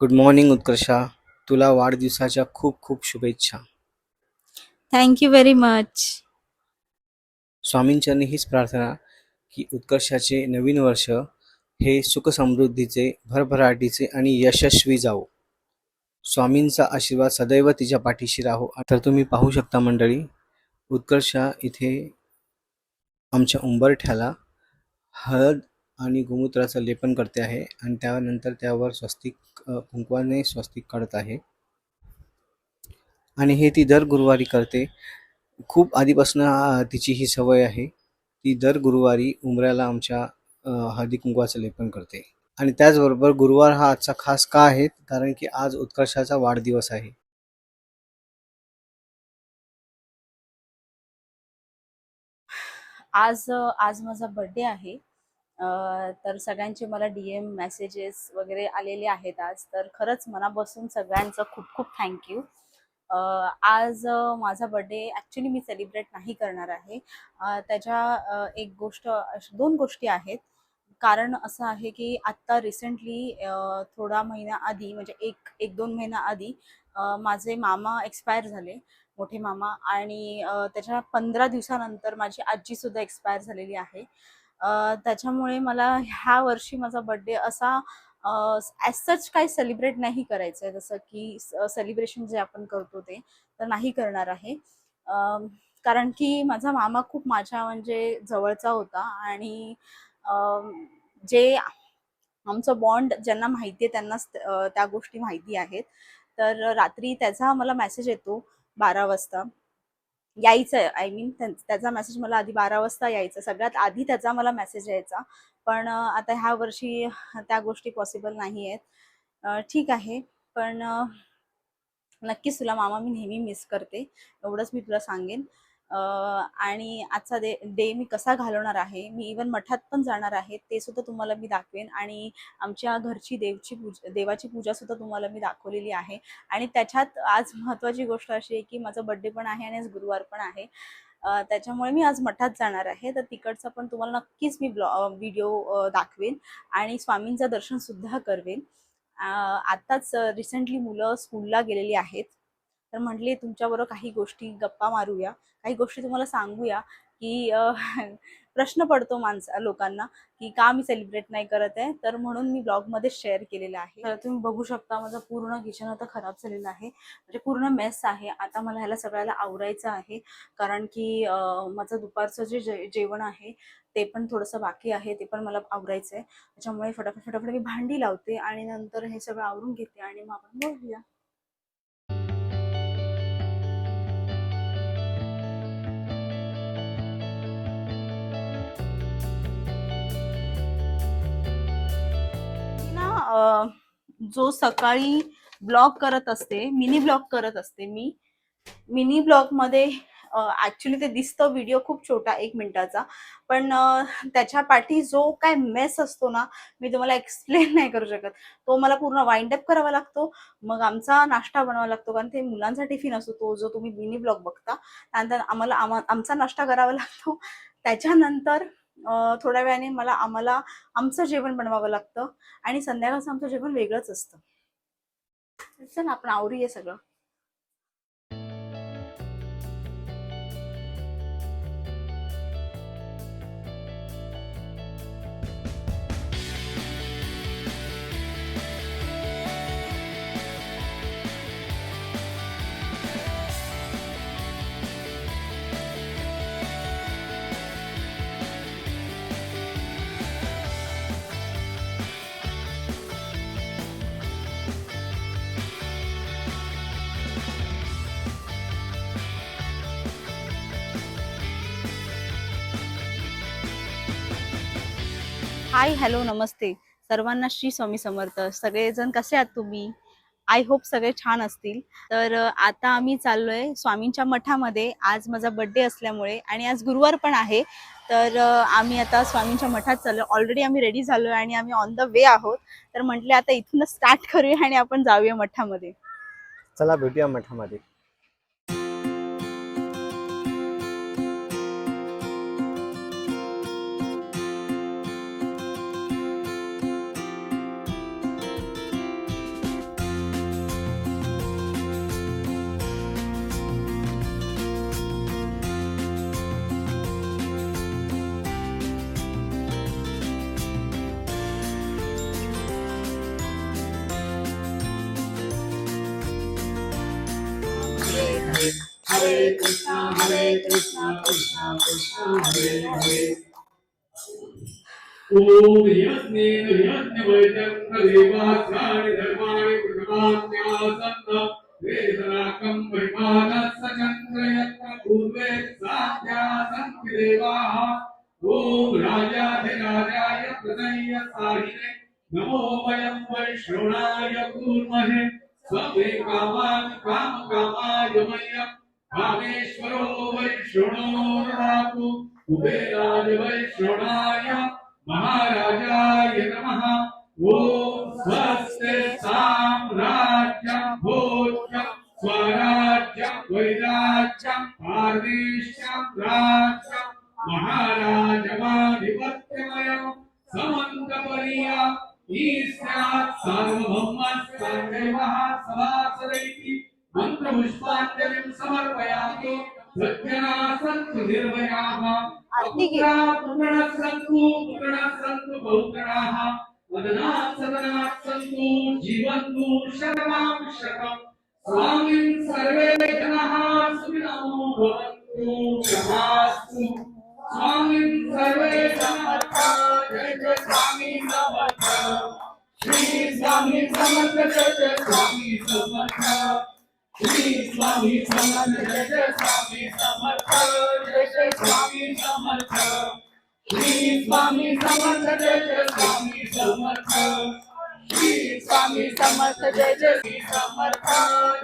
Good morning Utkarsha. तुला वाढदिवसाच्या खूप खूप शुभेच्छा. Thank you very much. स्वामींचरणी हीच प्रार्थना की उत्कर्षाचे नवीन वर्ष हे सुखसमृद्धीचे, भरभराटीचे आणि यशस्वी जावो. स्वामींचा आशीर्वाद सदैव तिच्या पाठीशी राहो. तर तुम्ही पाहू शकता मंडळी, उत्कर्षा इथे आमच्या उंबरठ्याला हळद आणि गोमूत्राचं लेपन करते आहे आणि त्यानंतर त्यावर स्वस्तिक कुंकवाने स्वस्तिक काढत आहे आणि हे ती दर गुरुवारी करते. खूप आधीपासून तिची ही सवय आहे. ती दर गुरुवारी उंबऱ्याला आमच्या हळदी कुंकवाचं लेपन करते. आणि त्याचबरोबर गुरुवार हा आजचा खास का आहे, कारण की आज उत्कर्षाचा वाढदिवस आहे. आज माझा बर्थडे आहे. तर सगळ्यांचे मला DM मेसेजेस वगैरे आलेले आहेत आज. तर खरंच मनापासून सगळ्यांचं खूप खूप थँक्यू. आज माझा बर्थडे ॲक्च्युली मी सेलिब्रेट नाही करणार आहे. एक गोष्ट, दोन गोष्टी आहेत. कारण असं आहे की आत्ता रिसेंटली थोडा महिना आधी, म्हणजे एक दोन महिना आधी माझे मामा एक्सपायर झाले, मोठे मामा. आणि त्याच्या 15 दिवसानंतर माझी आजीसुद्धा एक्सपायर झालेली आहे. त्याच्यामुळे मला ह्या वर्षी माझा बर्थडे असा ॲज सच काही सेलिब्रेट नाही करायचं आहे, जसं की सेलिब्रेशन जे आपण करतो ते तर नाही करणार आहे. कारण की माझा मामा खूप माझ्या म्हणजे जवळचा होता. आणि जे आमचं बॉन्ड ज्यांना माहिती आहे त्यांनाच त्या गोष्टी माहिती आहेत. तर रात्री त्याचा मला मेसेज येतो 12 वाजता यायचं आहे. आय मीन त्याचा मेसेज मला आधी 12 वाजता यायचा, सगळ्यात आधी त्याचा मला मेसेज यायचा. पण आता ह्या वर्षी त्या गोष्टी पॉसिबल नाही आहेत. ठीक आहे. पण नक्कीच तुला मामा मी नेहमी मिस करते, एवढंच मी तुला सांगेन. आणि आजचा डे मी कसा घालवणार आहे, मी इवन मठात पण जाणार आहे, ते सुद्धा तुम्हाला मी दाखवेन. आणि आमच्या घरची देवाची पूजा सुद्धा तुम्हाला मी दाखवलेली आहे. आणि त्याच्यात आज महत्त्वाची गोष्ट अशी आहे की माझा बड्डे पण आहे आणि आज गुरुवार पण आहे. त्याच्यामुळे मी आज मठात जाणार आहे. तर तिकडचा पण तुम्हाला नक्कीच मी व्हिडिओ दाखवेन आणि स्वामींचं दर्शनसुद्धा करवेन. आत्ताच रिसेंटली मुलं स्कूलला गेलेली आहेत. तर म्हटले तुमच्याबरोबर काही गोष्टी गप्पा मारूया, काही गोष्टी तुम्हाला सांगूया की प्रश्न पडतो लोकांना की का मी सेलिब्रेट नाही करत आहे. तर म्हणून मी ब्लॉगमध्ये शेअर केलेलं आहे. तर तुम्ही बघू शकता माझं पूर्ण किचन आता खराब झालेलं आहे, म्हणजे पूर्ण मेस आहे. आता मला ह्याला सगळ्याला आवरायचं आहे, कारण की माझं दुपारचं जे जेवण आहे ते पण थोडंसं बाकी आहे, ते पण मला आवरायचं आहे. त्याच्यामुळे फटाफट फटाफट मी भांडी लावते आणि नंतर हे सगळं आवरून घेते आणि मग आपण बोलूया. ना जो सकाळी ब्लॉग करत असते, मिनी ब्लॉग करत असते मी. मिनी ब्लॉगमध्ये ॲक्च्युली ते दिसतं व्हिडिओ खूप छोटा 1 मिनिटाचा, पण त्याच्या पाठी जो काय मेस असतो ना, मी तुम्हाला एक्सप्लेन नाही करू शकत. तो मला पूर्ण वाइंड अप करावा लागतो. मग आमचा नाश्ता बनवावा लागतो, कारण ते मुलांचा टिफिन असतो तो जो तुम्ही मिनी ब्लॉग बघता. त्यानंतर आमचा नाश्ता करावा लागतो. त्याच्यानंतर थोड्या वेळाने आम्हाला आमचं जेवण बनवावं लागतं आणि संध्याकाळचं आमचं जेवण वेगळंच असतं. चल आपण आवरूया सगळं. हाय, हॅलो, नमस्ते सर्वांना. श्री स्वामी समर्थ. सगळेजण कसे आहात तुम्ही? आय होप सगळे छान असतील. तर आता आम्ही चाललोय स्वामींच्या मठामध्ये. आज माझा बर्थडे असल्यामुळे आणि आज गुरुवार पण आहे. तर आम्ही आता स्वामींच्या मठात चाललो. ऑलरेडी आम्ही रेडी झालोय आणि आम्ही ऑन द वे आहोत. तर म्हटले आता इथूनच स्टार्ट करूया आणि आपण जाऊया मठामध्ये. चला भेटूया मठामध्ये. हरे कृष्णा कृष्णा कृष्णा हरे हरे ओम यज्ञेन यज्ञवैद्यं देवाचार्य धर्माणि कृतवान्यासन्न वेदनाकं परिमानस्य चन्द्रयत्र पूर्वे साध्यासन् देवाः ओम राजाधिराजाय प्रदय्य साहिने नमो वयं वैष्णवाय कुर्महे स्वमे कामान् कामकामाय मह्यं कामेश्वरो वैष्णवो ददातु कुबेराय वैष्णवाय महाराजाय नमः ओम स्वस्ति साम्राज्यं भोज्यं स्वराज्यं वैराज्यं पारमेश्यं राज्यं महाराजमाधिपत्यमयं समन्तपरिया ईस्यात् सार्वभौमस्सर्वदेवः सभासदैति मन्त्रपुष्पाञ्जलिं समर्पयामि सज्जना सन्तु निर्भयाः आरती घे. पुत्राः सन्तु बहुत्राः वदनात् सदनात् सन्तु जीवन्तु शतमां शतम् स्वामिन् सर्वे जनाः सुखिनो भवन्तु नमस्तु स्वामिन् सर्वे समर्थ जय जय स्वामी समर्थ श्री स्वामी समर्थ जय जय स्वामी समर्थ श्री स्वामी समर्थ जय जय स्वामी समर्थ जय जय स्वामी समर्थ श्री स्वामी समर्थ जय जय स्वामी समर्थ श्री स्वामी समर्थ जय जय श्री समर्थ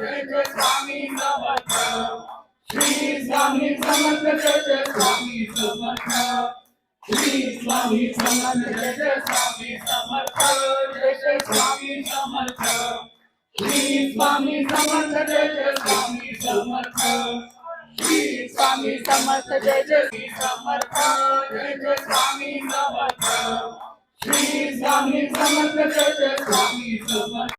जय जय स्वामी समर्थ श्री स्वामी समर्थ जय जय स्वामी समर्थ श्री स्वामी समर्थ जय जय स्वामी समर्थ जय जय स्वामी समर्थ श्री स्वामी समर्थ जय जय स्वामी समर्थ श्री स्वामी समर्थ जय जय श्री समर्थ जय जय स्वामी समर्थ श्री स्वामी समर्थ जय जय स्वामी समर्थ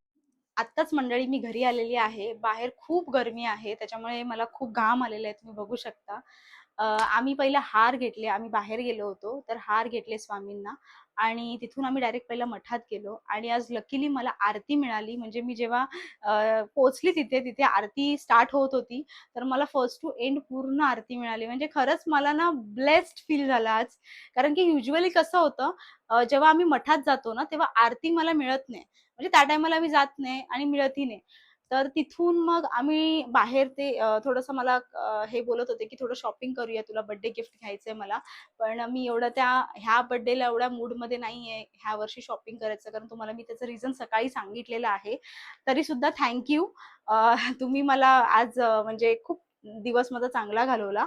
आत्ताच मंडळी मी घरी आलेली आहे. बाहेर खूप गरमी आहे, त्याच्यामुळे मला खूप घाम आलेला आहे, तुम्ही बघू शकता. आम्ही पहिला हार घेतले, आम्ही बाहेर गेलो होतो तर हार घेतले स्वामींना आणि तिथून आम्ही डायरेक्ट पहिला मठात गेलो आणि आज लकीली मला आरती मिळाली. म्हणजे मी जेव्हा पोहोचली तिथे आरती स्टार्ट होत होती, तर मला फर्स्ट टू एंड पूर्ण आरती मिळाली. म्हणजे खरंच मला ना ब्लेस्ड फील झालं आज. कारण की युजली कसं होतं, जेव्हा आम्ही मठात जातो ना तेव्हा आरती मला मिळत नाही. म्हणजे त्या टायमाला मी जात नाही आणि मिळतही नाही. तर तिथून मग आम्ही बाहेर ते थोडंसं मला हे बोलत होते की थोडं शॉपिंग करूया, तुला बर्थडे गिफ्ट घ्यायचंय मला. पण मी एवढं ह्या बर्थडेला एवढ्या मूडमध्ये नाहीये ह्या वर्षी शॉपिंग करायचं, कारण तुम्हाला मी त्याचं रिझन सकाळी सांगितलेलं आहे. तरी सुद्धा थँक्यू. तुम्ही मला आज म्हणजे खूप दिवस माझा चांगला घालवला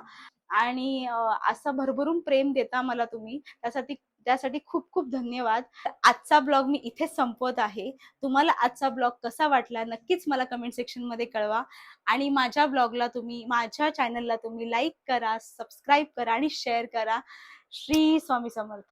आणि असं भरभरून प्रेम देता मला तुम्ही, त्यासाठी त्यासाठी खूप खूप धन्यवाद. आजचा ब्लॉग मी इथेच संपवत आहे. तुम्हाला आजचा ब्लॉग कसा वाटला नक्कीच मला कमेंट सेक्शन मध्ये कळवा आणि माझ्या चॅनलला तुम्ही लाईक करा, सबस्क्राईब करा आणि शेअर करा. श्री स्वामी समर्थ.